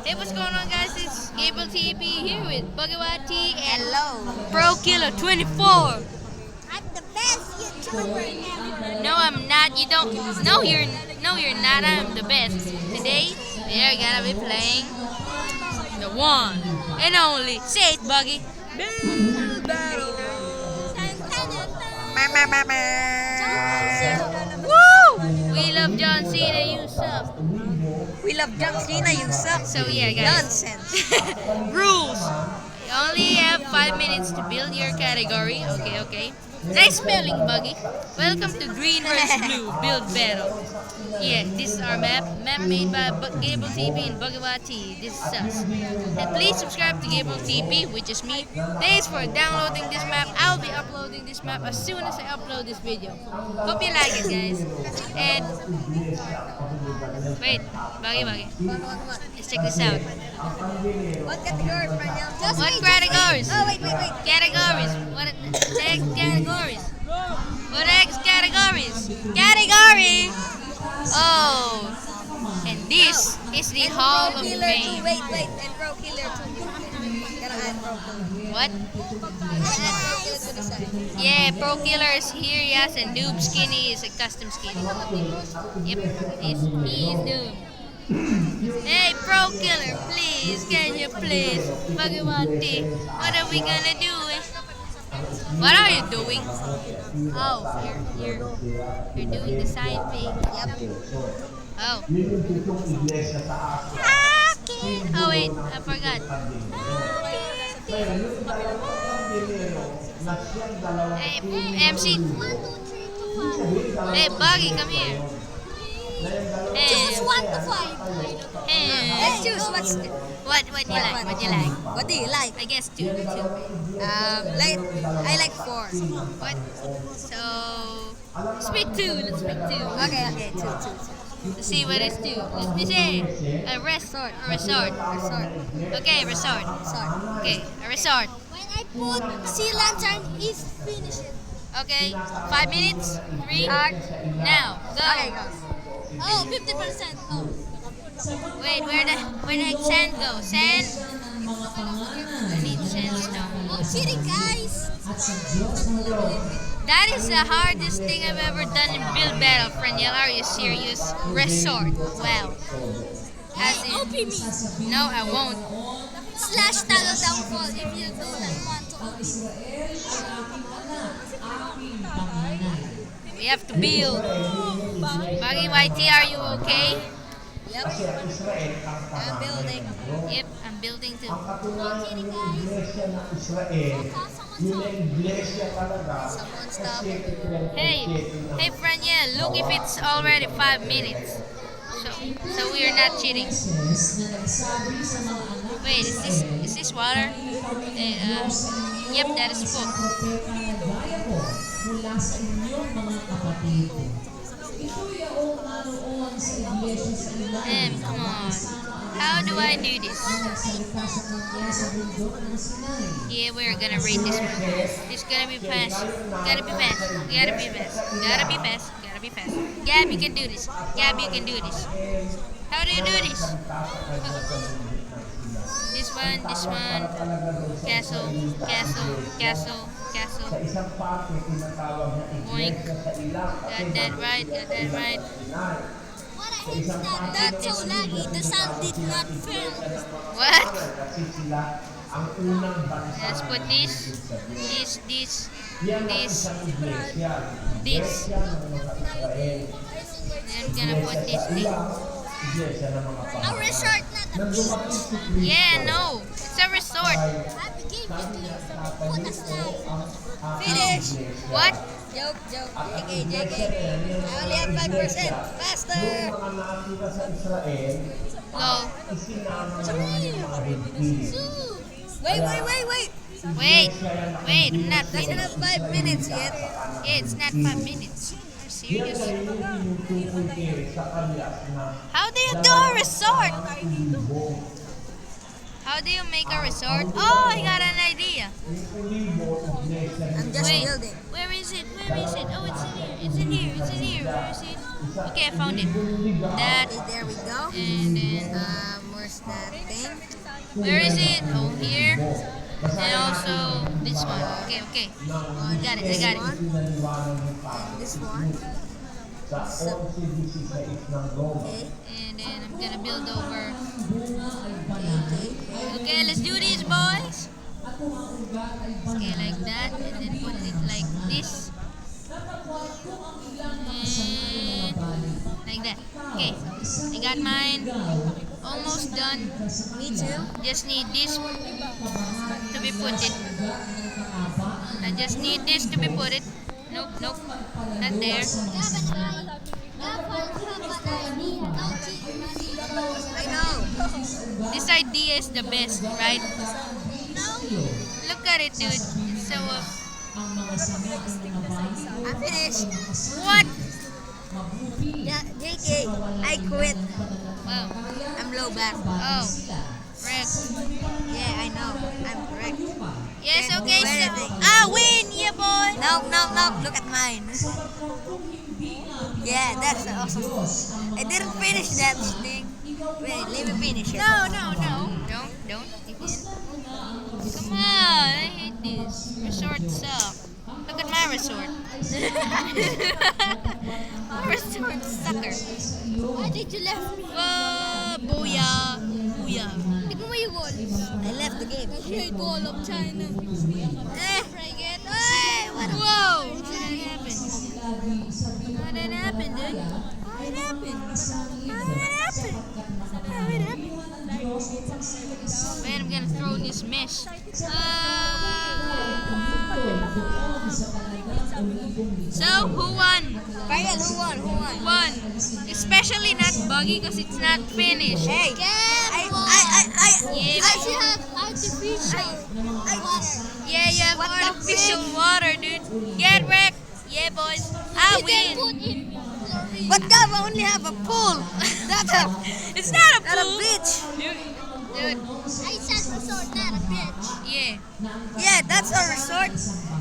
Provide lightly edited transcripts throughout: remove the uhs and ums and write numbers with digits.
Hey, what's going on, guys? It's Gable TP here with Bugawati and Hello. Pro Killer 24. I'm the best YouTuber ever. No, I'm not. You don't. No, you're not. I'm the best. Today we are gonna be playing the one and only. Say it, Buggy. Build battle. Woo! We love John Cena. You suck. We love John Cena, you suck. So yeah, guys. Nonsense. Rules. You only have 5 minutes to build your category. Okay. Nice spelling, Buggy. Welcome to Green vs. Blue Build Battle. Yeah, this is our map. Map made by Gable TP and Bugawati. This is us. And please subscribe to Gable TP, which is me. Thanks for downloading this map. I'll be uploading this map as soon as I upload this video. Hope you like it, guys. And wait, Buggy. Let's check this out. What category, Fernel? What categories? Oh, wait. Categories. What X categories? What X categories? Category! Oh! And this is the Hall of Killer 2, Fame. wait, and Pro Killer 2. Gotta add Pro Killer. What? Add Pro Killer to the side. Yeah, Pro Killer is here, yes, and Noob Skinny is a custom skin. Yep, he is Noob. Hey, Pro Killer, please, can you please? Bugawati, what are we gonna do? What are you doing? Oh, you're doing the side thing. Yep. Oh. Oh wait, I forgot. Hey, MC. Hey, Buggy, come here. Choose 1 to 5. Let's choose What do you like? What do you like? I guess two. I like 4. What? So let's pick two. Okay, 2. Let's see what is two. Let me say a resort. Okay, resort. Okay, a resort. When I put sea lantern, it's finished. Okay, 5 minutes. 3. Now, go. Okay, go. Oh, 50%. Oh. Wait, where the sand go? Sand. I need sandstone. Oh, cheating, guys. That is the hardest thing I've ever done in Build Battle, Freniel. Are you serious? Resort. Wow. As in, OP me. no, I won't. Slash Talo downfall if you do not want to OP. We have to build. Buggy YT, are you okay? Yep. I'm building. Yep, I'm building too. Oh, cheating, guys. Someone stop. Hey, Freniel, look if it's already 5 minutes. So we are not cheating. Wait, is this water? Yep, that is full. Mula sa inyong mga kapatid. Ito'y ang naroon sa iglesia sa ilalim Come on. How do I do this? nagsalita sa kanya sa bundok ng Sinai. Yeah, we're gonna rate this one. It's gonna be fast. Gotta be fast. Gabby can do this. Gabby can do this. How do you do this? This one. Castle. Boink. Got that right. What I hate is that's so laggy. The sound did not fail. What? Let's put this. Then I'm gonna put this thing. A resort, not a beach. Yeah, no. It's a resort. I gave you to put a slide. Finish. What? Joke. JK. I only have 5%. Faster. Low. Wait. Wait, I'm not Doesn't finished. have 5 minutes yet. Yeah, it's not 5 minutes. Are you serious? How do you do a resort? How do you make a resort? Oh, I got an idea. I'm just Wait, building. where is it? Oh, it's in here. Where is it? Okay, I found it. That, Okay, there we go. and then Where's that thing? Where is it? Oh, here. And also this one. Okay, okay. I got it. This one. Okay. And then I'm gonna build over. Okay, let's do this, boys. Okay, like that, and then put it like this. And like that. Okay, I got mine. Almost done. Me too. Just need this to be put it. I just need this to be put it. Nope, nope, not there. I know. This idea is the best, right? Look at it, dude. It's so I'm finished. what? Yeah, JK, I quit. Wow. I'm low back. Oh, wreck. Yeah, I know. I'm correct. Yes, Can't okay. do So, anything. win, yeah, boy. No, no, no. Look at mine. Yeah, that's awesome. I didn't finish that thing. Wait, let me finish it. No, no, no. Don't. Again. Come on, I hate this. Resorts suck. Look at my resort. My resort sucker. Why did you left me? Booyah. Booyah. Tignan mo yung goal. I left the game. Great goal of China. Frigate. Hey, what a... Whoa! How did that happen? How did that happen, dude? How did it happen? How did it happen? How did it happen? Man, I'm gonna throw this mesh. So, who won? Kyle, who won? Who won? Won. Especially not Buggy because it's not finished. Hey, Yeah, I should have artificial. yeah, you have What the artificial water, dude. Get wrecked. Yeah, boys. I win. But Gava only have a pool. That's a, It's not a not a pool. beach. Dude, I said resort, not a beach. yeah. Yeah, that's a resort.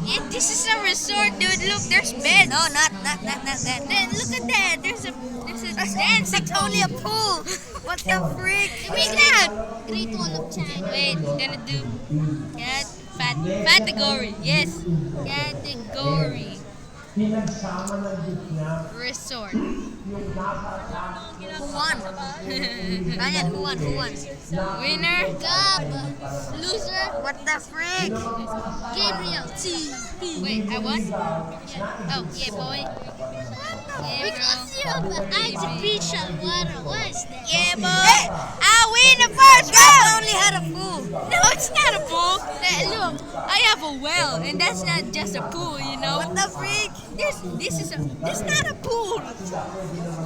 Yeah, this is a resort, dude. Look, there's beds. No, not that. Then look at that. There's a dancing That's only a pool. What the freak? Make that. Great one of China. Wait, I'm gonna do category. Yes, category. Resort. Who won? Ryan, who won? Winner. Gab. Loser. What the freak? Gabriel. TP. Wait, I won. Oh yeah, boy. Yeah, Because you have artificial water. What is that? Yeah, boy. I win the first Gab round. only had a pool. No, it's not a pool. Look, I have a well, and that's not just a pool, you know. What the freak? This not a pool.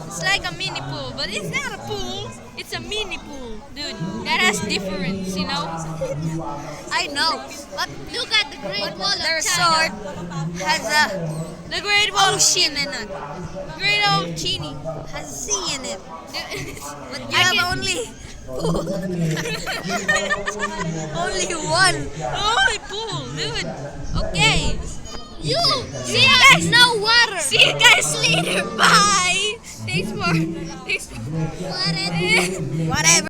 It's like a mini pool, but it's not a pool. It's a mini pool, dude. That has difference, you know. I know. But Look at the Great Wall the of resort China. has a The Great Wall of ocean in it. Great Old Chini. Has a sea in it. But you I have can- only only one. Only pool, dude. Okay. You See you guys. no water. See you guys later. Bye. Thanks for. Whatever.